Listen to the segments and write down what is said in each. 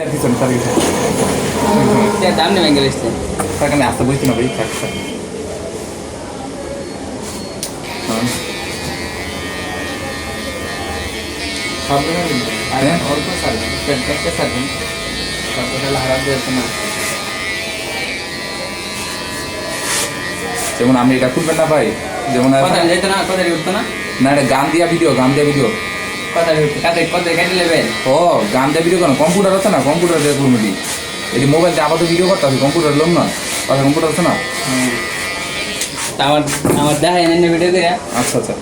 পিছনে স্যার গেছে দাম নেবেন গেলে স্যার আমি আসতে বলছি না ভাই স্যার স্যার সব আরে অল্প সারবেন একটা সারবেন সবটা হারাপ দিয়েছে না যেমন আমি এটা খুলবেন না ভাই যেমন কথা যেত না কথা উঠতো না না এটা গান দিয়া ভিডিও কথা উঠতো কাতে কথা কেটে নেবেন ও গান দিয়া ভিডিও কেন কম্পিউটার আছে না কম্পিউটার দিয়ে করুন এটি এটি মোবাইল দিয়ে আপাতত ভিডিও করতে হবে কম্পিউটার লোন না পাশে কম্পিউটার আছে না আমার আমার দেখা এনে ভিডিও করে আচ্ছা আচ্ছা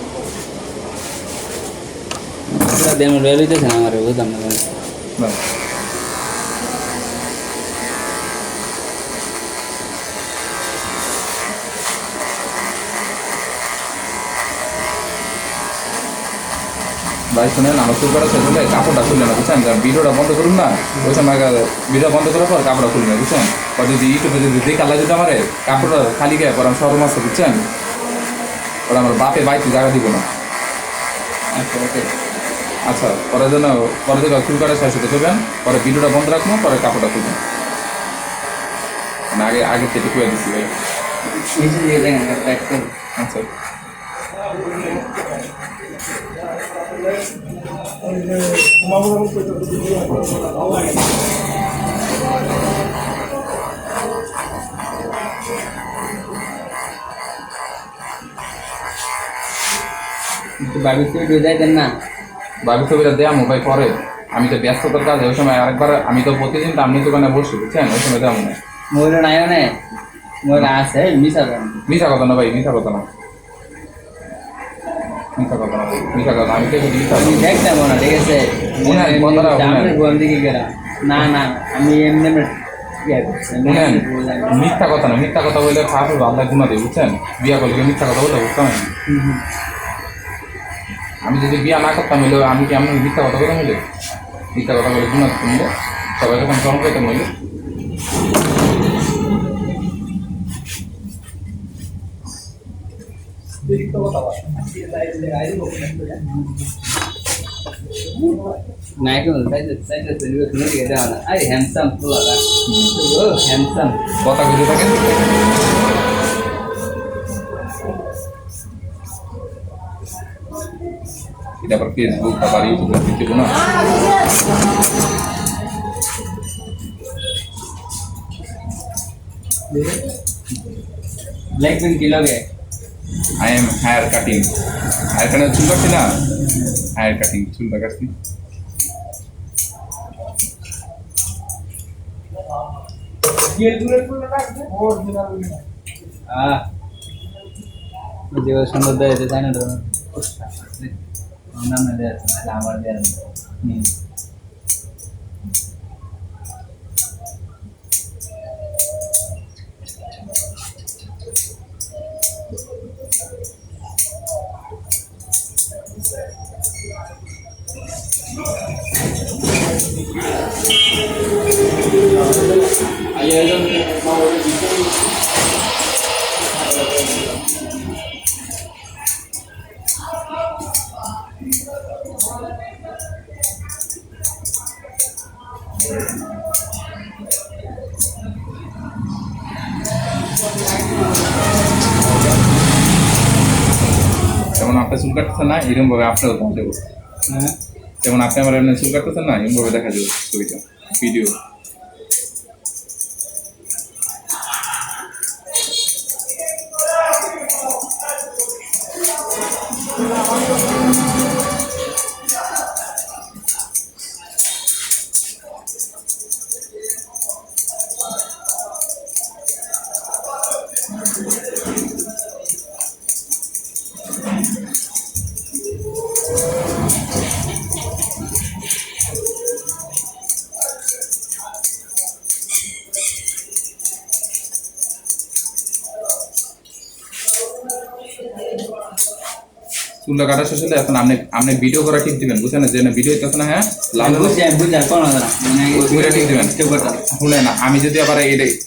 দেন রইতেছে না আমার বুঝলাম না বাহ ভাই শুনেন আমার শুরু করা শেষ হলে কাপড়টা খুললে না বুঝছেন ভিডিওটা বন্ধ করুন না ওই সময় ভিডিও বন্ধ করার পর কাপড়টা খুলবে বুঝছেন আর যদি ইউটিউবে যদি দেখে আল্লাহ যদি আমার কাপড়টা খালি গায়ে পর আমি সরম আছে বুঝছেন ওরা আমার বাপে বাইতে জায়গা দিব না আচ্ছা ওকে আচ্ছা পরের জন্য পরে থেকে শুরু করা শেষ হতে করবেন পরে ভিডিওটা বন্ধ রাখবো পরে কাপড়টা খুলবেন মানে আগে থেকে খুলে দিচ্ছি ভাই নিচে দিয়ে দেখেন আচ্ছা বাবির ছবি যাইতেন না বাবির ছবিটা দেওয়া মোবাইল পরে আমি তো ব্যস্ততার কাজ ওই সময় আরেকবার আমি তো প্রতিদিন তো আপনি দোকানে বসি বুঝছেন ওই সময় দেওয়া মনে ময়ূর নাই মানে ময়ূর আছে মিশা কথা না ভাই মিশা কথা না মিশা কথা আমি তো আমি দেখতাম না ঠিক আছে দিকে গেলাম না না আমি এমনি মিথ্যা কথা না মিথ্যা কথা বললে খারাপ হবে আল্লাহ গুণা দেবে বুঝছেন বিয়া করলে মিথ্যা কথা বলতে বুঝতাম আমি যদি বিয়া না করতাম হইলে আমি কি আমি মিথ্যা কথা বলে মিলে মিথ্যা কথা বলে গুণা মিলে সবাই যখন স্মরণ করতে মিলে কথা বুঝে থাকেন এটা আবার ফেসবুক আবার ইউটিউবে দিতে না ব্ল্যাক পেন কি লাগে I am hair cutting. Hair cutting চুল কাটছি না hair cutting চুল কাটছি যে সুন্দর দেয় তাই না আমার দেয় যেমন আপনার চুল কাটতেছেন না এরকম ভাবে আপনারও দেখা যাবো যেমন আপনি আমার চুল কাটতেছেন না এরকম ভাবে দেখা যাবে ছবিটা ভিডিও চুলটা কাটা শেষ হলে এখন আপনি ভিডিও করা ঠিক দিবেন বুঝছেন না যে ভিডিও হইতেছে না হ্যাঁ লাল ঠিক দিবেন শুনে না আমি যদি আবার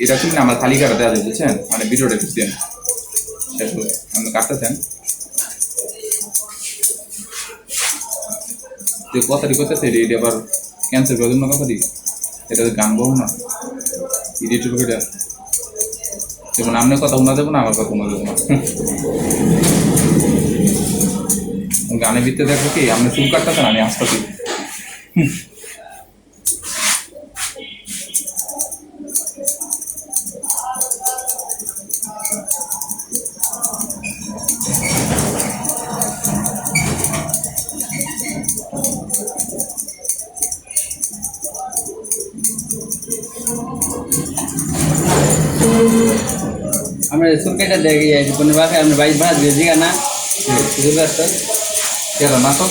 এটা শুনি না আমার খালি কাটা দেওয়া যায় বুঝছেন মানে ভিডিওটা ঠিক দেন শেষ হলে আপনি কাটতেছেন যে কথাটি করতেছে এটা আবার ক্যান্সেল করে জন্য কথাটি এটা তো গান বলবো না ইডিটের ভিডিও যেমন আপনার কথা শোনা দেবো না আমার কথা শোনা দেবো না গানের ভিতরে দেখো কি আপনি চুল কাটতেছেন আমি আসতেছি আমরা চুল কেটে দেখি কোনো বাসায় আমরা বাইশ ভাত দিয়ে জিগা না বুঝতে পারছো কেন না তো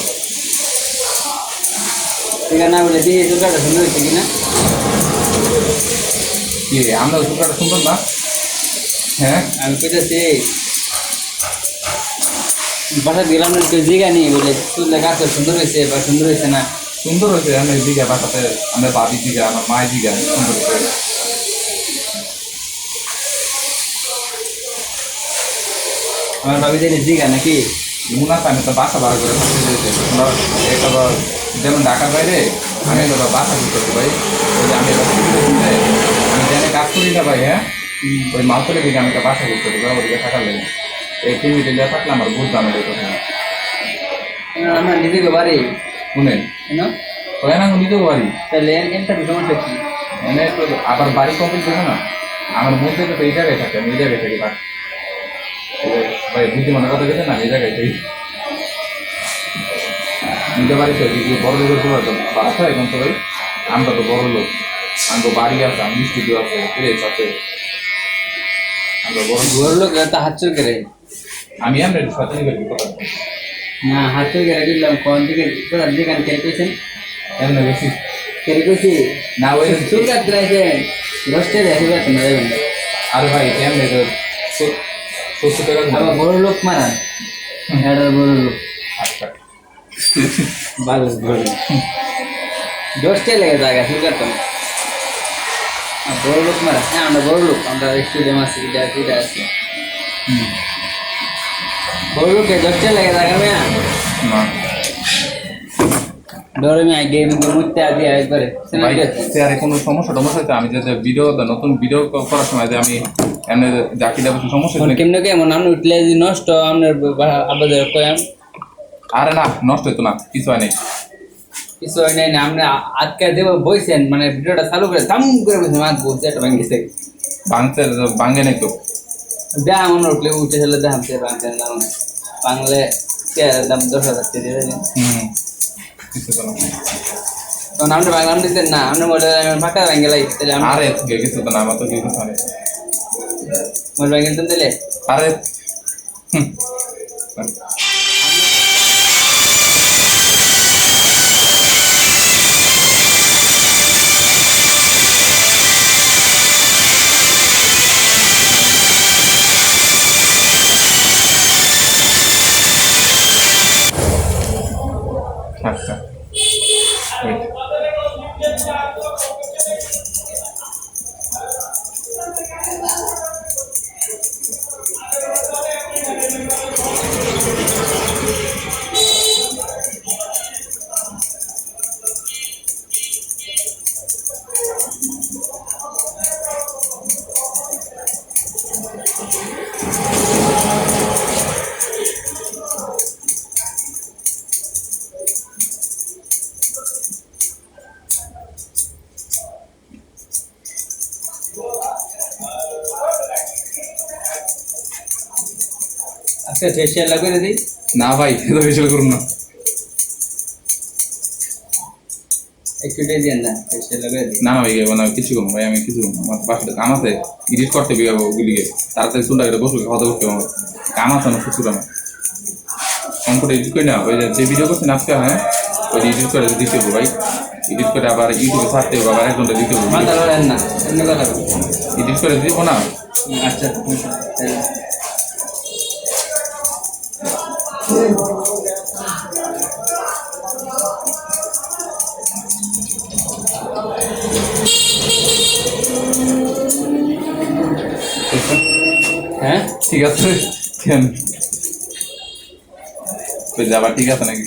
জিগা না বলে দিয়ে চুল কাটা সুন্দর হয়েছে কিনা কি আমরা চুল কাটা শুনবেন না হ্যাঁ আমি কইতেছি বাসা গেলাম না কেউ জিগা নেই বলে চুল গাছ সুন্দর হয়েছে বা সুন্দর হয়েছে না সুন্দর হয়েছে আমি দিঘা বাসাতে আমার বাবি দিঘা আমার মায়ের দিঘা সুন্দর হয়েছে আমার ভাবি জানি জিগা নাকি মনে আছে আমি তো বাসা ভাড়া করে থাকতে যেতে একটা যেমন ঢাকার বাইরে আমি তো বাসা করতে ভাই ওই যে আমি আমি জেনে কাজ করি না ভাই হ্যাঁ ওই মালতলের দিকে আমি একটা বাসা করতে পারি ওদিকে থাকার লেগে এই ফ্যামিলি লিয়ে থাকলে আমার বুঝ দামে যেত আমার নিজেকে বাড়ি শুনেন কেন ওই না নিতেও পারি তাহলে এনটা সমস্যা কি মানে তো আবার বাড়ি কমপ্লিট দেবো না আমার মধ্যে তো এই জায়গায় থাকে আমি এই জায়গায় থাকি ভাই বুদ্ধিমানের কথা গেছে না এই জায়গায় থাকি নিতে পারি তো যদি বড় লোকের তোমার তো বাসা এখন তো ভাই আমরা তো বড় লোক আমার বাড়ি আছে আমি স্টুডিও আছে প্লেস আছে আমরা বড় ঘর লোক তো হাত চুল করে আমি আমরা সচেতন করি কথা না হাত চুল করে দিলাম কোন দিকে কোথার দিকে কেটে কইছেন এমনি বেশি কেটে কইছি না ওই চুল কাটতে রাখে রস্টে দেখে যাচ্ছে না যাবেন আরে ভাই এমনি তো 70 টাকা আবার বড় লোক মারা এটা বড় লোক আচ্ছা ভালো বড় দশটাই লেগে জায়গা চুল কাটতাম বড় লোক মারা হ্যাঁ আমরা বড় লোক আমরা স্টুডিয়াম আছি এটা আছে বড় লোকে দশটাই লেগে জায়গা মেয়া না ডরে মেয়া গেম মুহূর্তে আদি একবারে ভাই স্যার কোনো সমস্যা টমস্যা হচ্ছে আমি যে ভিডিও নতুন ভিডিও করার সময় যে আমি এমনি জাকি দেবো সমস্যা কেমনে কেমন আমরা উঠলে যদি নষ্ট আপনার আবাদের কয়াম আরে না নষ্ট হতো না কিছু হয় নাই কিছু হয় নাই না আমরা আজকে দেবো বইছেন মানে ভিডিওটা চালু করে দাম করে বলছে মাছ বলছে একটা ভাঙিছে ভাঙতে ভাঙে নাই তো দেখাম আমরা উঠলে উঠে চলে দেখাম সে ভাঙতেন দাম বাংলে দাম 10,000 টাকা দিয়ে দেবেন কিছু তো না তখন আমরা বাংলাম দিতেন না আমরা বলে ফাঁকা ভাঙে লাই তাহলে আমরা আরে কিছু তো না আমার তো কিছু হয় মোট ভাঙে তো দিলে আরে আচ্ছা wait আজকে ফেসিয়াল লাগবে দিদি না ভাই এত ফেসিয়াল করুন না একটু দিয়ে দেন না ফেসিয়াল লাগবে দিদি না না ভাই না কিছু করুন ভাই আমি কিছু করুন আমার বাসাতে কাম আছে এডিট করতে বিয়ে ওগুলিকে তাড়াতাড়ি চুলটা কেটে বসে খাওয়া দাওয়া করতে আমার কাম আছে আমার শ্বশুর আমার কম্পিউটার এডিট করি না ওই যে ভিডিও করছেন আজকে হ্যাঁ ওই এডিট করে দিতে হবে ভাই এডিট করে আবার ইউটিউবে ছাড়তে হবে আবার 1 ঘন্টা দিতে হবে মাথা লড়েন না এমনি কথা এডিট করে দিব না আচ্ছা হ্যাঁ ঠিক আছে কেন আবার ঠিক আছে নাকি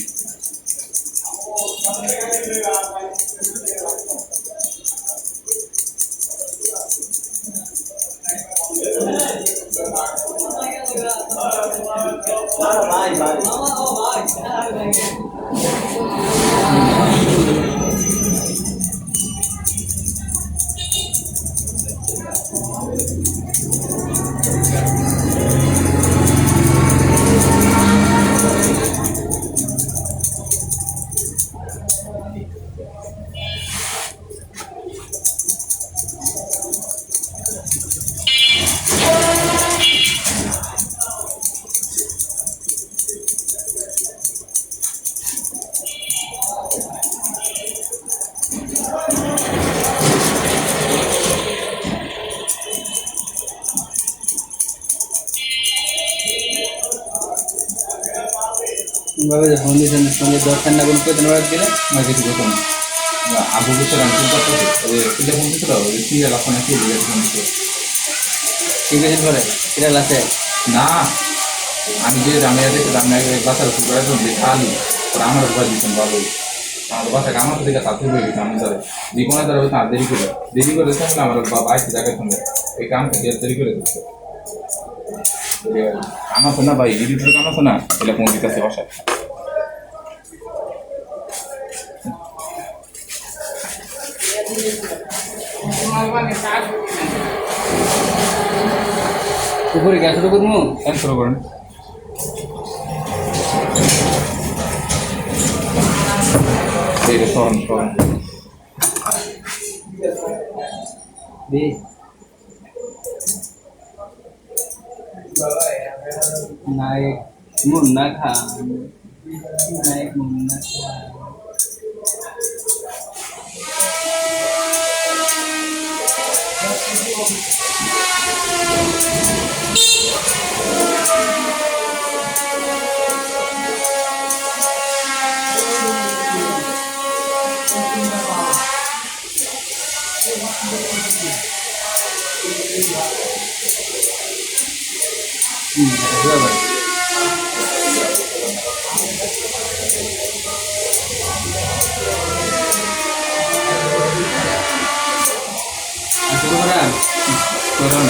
ভাবে যে ফাউন্ডেশন সঙ্গে দরকার না কোনো পেতে নেওয়ার দিলে না কিছু কথা না আবু বছর আমি ফোন করতে এটা ফোন দিচ্ছিল ওই সিরিয়াল আপনার কি ফোন দিচ্ছিল ঠিক আছে পরে এটা আছে না আমি যে রান্না দেখে রান্না বাসার উপর করে দিন খালি ওরা আমার উপর দিচ্ছেন বাবু আমার বাসা আমার দিকে তাতে হয়ে গেছে আমি ধরে যে কোনো ধরে তার দেরি করে থাকলে আমার বাবা আইসি জায়গায় সঙ্গে এই কামটা দেরি করে দিচ্ছে কাম আছে না ভাই এডিটর কাম আছে না এটা ফোন দিতেছে বাসায় উপরে গ্যাস তো করবো শুরু করেন এইটা সরণ नायक मुन्ना खान नायक मुन्ना खान করুন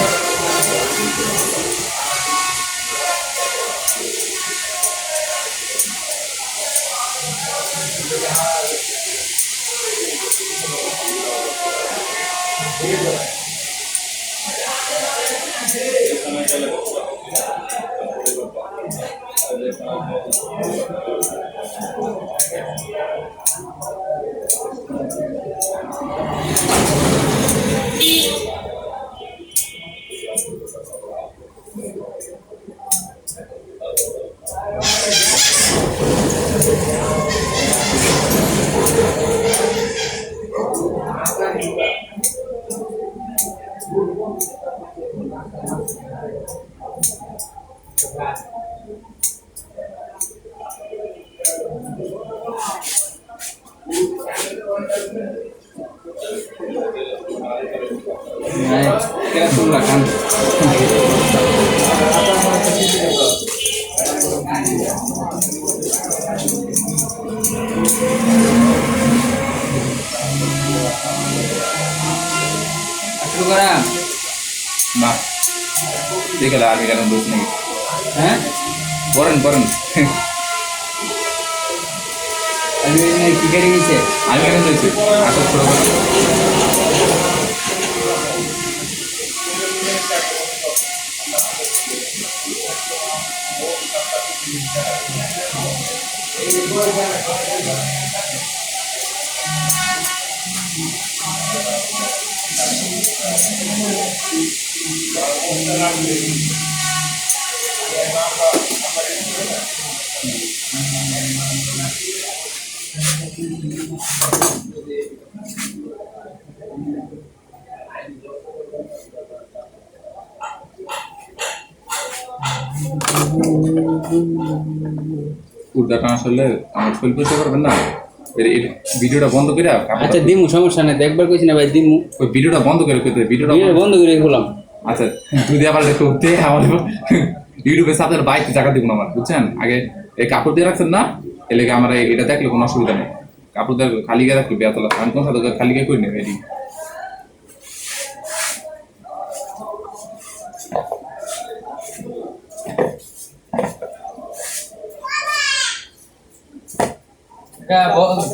Kira sulla kan. Aku sekarang. Nah, dia kalau lagi kan untuk nih. Hah? Boren. Ini tiga ini sih. Lagi kan itu. Aku suruh. উর্দাটা আসলে আমার ফেল করতে পারবেন না এই ভিডিওটা বন্ধ করে আচ্ছা দিমু সমস্যা নাই দেখবার কইছি না ভাই দিমু ওই ভিডিওটা বন্ধ করে কইতে ভিডিওটা বন্ধ করে বললাম আচ্ছা তুই দিয়ে আবার করতে আমার ইউটিউবে সাথে বাইক টাকা দিব না আমার বুঝছেন আগে এই কাপড় দিয়ে রাখছেন না এলে আমার এটা দেখলে কোনো অসুবিধা নেই কাপড় দিয়ে খালি গিয়ে রাখলে বেতলা আমি কোন সাথে খালি গিয়ে করি নেব এটি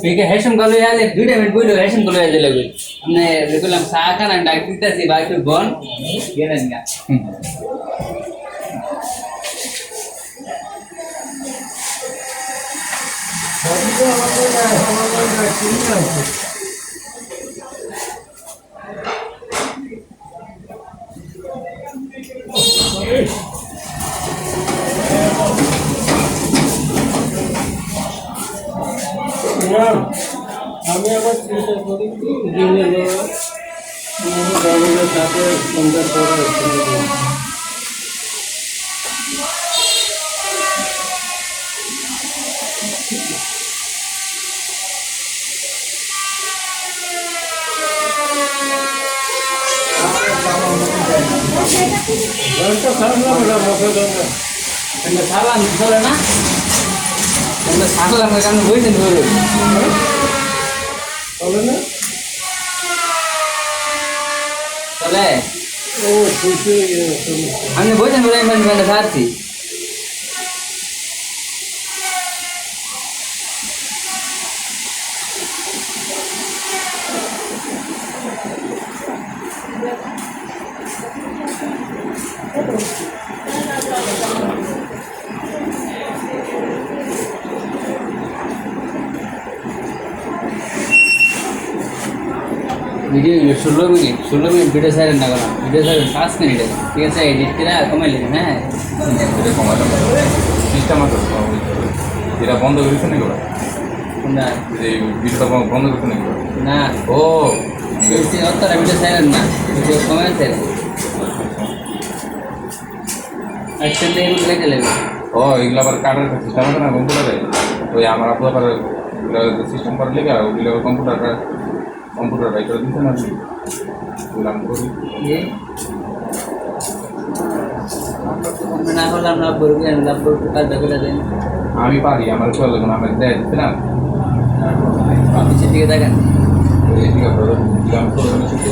বিকে হেসম গলো আলে 2 মিনিট বইলো হেসম গলো আলে লাগবে মানে রেগুলাম সাকা না ডাক দিতেছি ভাই একটু বন গেলেন না আমি আবার চিন্তা করি দিনের বাবুদের সাথে কম্পেয়ার করা খারাপ লাগে না মশা জন্য আমরা সালাম চলে না আমরা সালাম কেন বইছেন বলে চলে না চলে ও খুশি আমি বইছেন বলে আমি মানে সারছি ভিডিও 16 মিনিট ভিডিও সাইড না করা ভিডিও সাইড 5 মিনিট ঠিক আছে এডিট করে কমাই নেবেন হ্যাঁ এটা কমালাম সিস্টেম আছে এটা বন্ধ করেছে নাকি ওরা না এই ভিডিওটা বন্ধ করতে নাকি ওরা? না ও বেশি অতটা ভিডিও সাইড না ভিডিও কমাই সাইড আচ্ছা এগুলো লেগে লাগবে ও এগুলো আবার কাটার সিস্টেম আছে না কম্পিউটারে ওই আমার আপনার আবার সিস্টেম করার লেগে ওগুলো কম্পিউটার বাই করে দিতে না ওগুলো আমি করি না হলে আমরা বলবো লাভ করবো কাজ করে দেন আমি পারি আমার চলে যখন আমার দেয় দিতে না পিছের দিকে দেখেন এই ঠিক আছে আমি করে শিখতে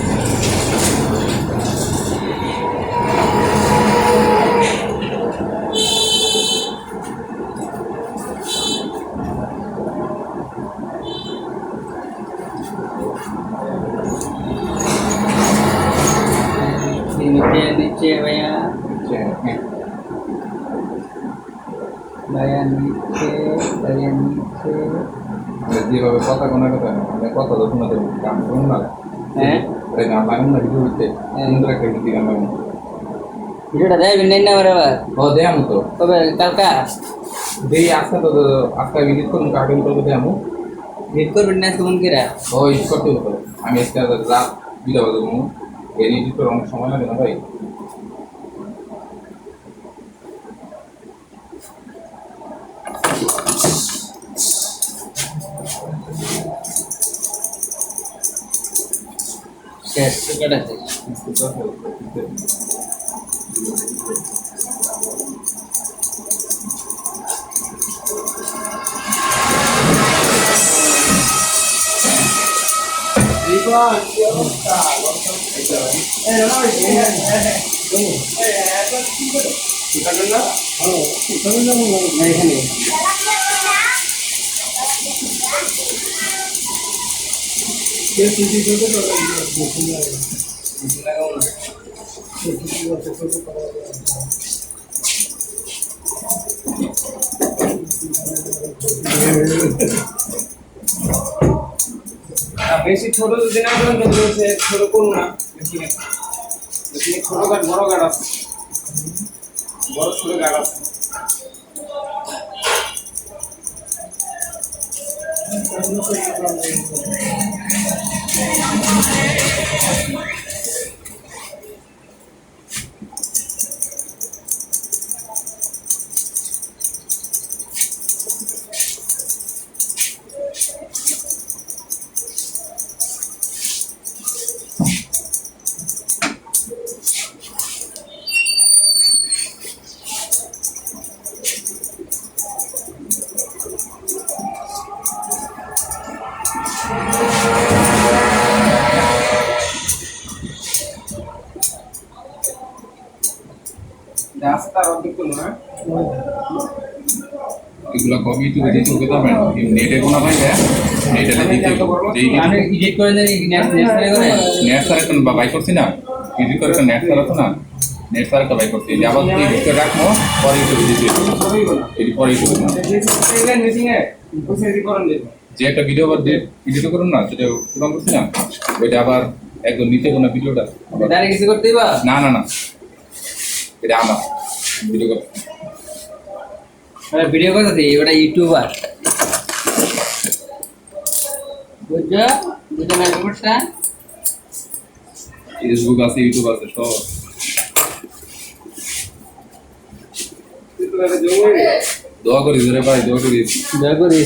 नीचे भैया भैया नीचे भैया नीचे যেভাবে কথা কোনো কথা মানে কথা তো শোনাতে গান শুনুন না হ্যাঁ গান লাগান না ভিডিও দিতে সুন্দর একটা গীতি গান লাগান ভিডিওটা দেয় নেই না আমার আবার ও দেয়ামু তো তবে কালকা দেই আসতে তো আজকে ভিজিট করুন কার্টুন করবো দেয়ামু ভিড করবেন না কেমন কিরা ও ইট করতে হতো আমি আজকে রাত বিদা বাজবো এর এডিট করে অনেক সময় লাগে না ভাই শেষ কাটা শেষ এখানে বেশি ছোট যদি না করেন তাহলে সে ছোট করুন না বেশি ছোট গাছ বড় গাছ আছে বড় ছোট গাছ আছে রাস্তার অর্ধেক করুন হ্যাঁ এগুলো কবি ইউটিউবে দিতে হবে তবে না নেটে কোনো হয় না নেটে দিতে যেই আমি এডিট করে দেই নেট করে নেট সার একটা বাই করছি না এডিট করে একটা নেট সার তো না নেট সার একটা বাই করছি যে আবার এডিট করে রাখবো পরে ইউটিউবে দিতে এটি পরে ইউটিউবে না মিটিং এ বসে এডিট করেন দেখুন যে একটা ভিডিও আবার এডিট করুন না সেটা প্রোগ্রাম করছি না ওইটা আবার একদম নিচে কোনো ভিডিওটা আবার ডাইরেক্ট কিছু করতে দিবা না না না এটা আমার ভিডিও করতে আরে ভিডিও করতে দিই ওটা ইউটিউবার বুঝছো বুঝছো না ব্যাপারটা ফেসবুক আছে ইউটিউব আছে সব কিন্তু এটা জমে দোয়া করি রে ভাই দোয়া করি দয়া করে